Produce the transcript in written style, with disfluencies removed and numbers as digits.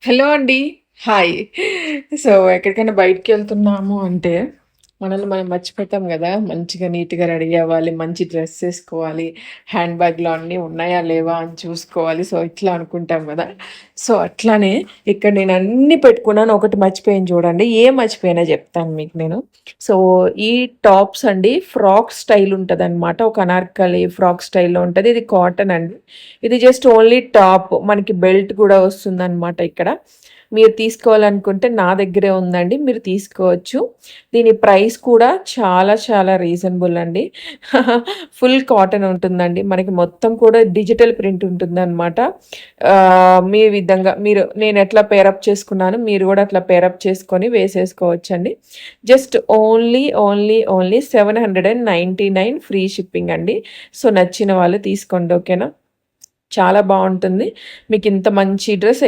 Hello అండి. Hi. So, ఎక్కడికైనా బయటికెళ్తున్నాము అంటే, మనల్ని మనం మర్చిపోతాం గదా! మంచిగా నీట్‌గా రెడీ అవ్వాలి, మంచి డ్రెస్ ఏసుకోవాలి, హ్యాండ్ బ్యాగ్‌లో అన్నీ ఉన్నాయా, లేవా అని చూసుకోవాలి. సో, ఇట్లా అనుకుంటాం గదా! సో, అట్లానే ఇక్కడ నేను అన్నీ పెట్టుకున్నాను. ఒకటి మర్చిపోయాను చూడండి. ఏం మర్చిపోయానో జెప్తాను మీకు నేను. సో, ఈ టాప్స్ అండి ఫ్రాక్ స్టైల్ ఉంటదనమాట. ఒక అనార్కలి ఫ్రాక్ స్టైల్‌లో ఉంటది. ఇది కాటన్ అండి. ఇది జస్ట్ ఓన్లీ టాప్. మనకి బెల్ట్ గూడా వస్తుందనమాట ఇక్కడ. మీరు తీసుకోవాలనుకుంటే నా దగ్గరే ఉందండి. మీరు తీసుకోవచ్చు. దీని ప్రైస్ కూడా చాలా చాలా రీజనబుల్ అండి. ఫుల్ కాటన్ ఉంటుందండి. మనకి మొత్తం కూడా డిజిటల్ ప్రింట్ ఉంటుందనమాట. మీ విధంగా నేనెట్లా పేరప్ చేసుకున్నానో మీరు గూడా అట్లా పేరప్ చేసుకొని వేసేసుకోవచ్చండి. జస్ట్ ఓన్లీ 799 ఫ్రీ షిప్పింగ్ అండి. సో, నచ్చిన వాళ్ళు తీసుకోండి. ఓకేనా? చాలా బావుంటుంది. మీకింత మంచి డ్రెస్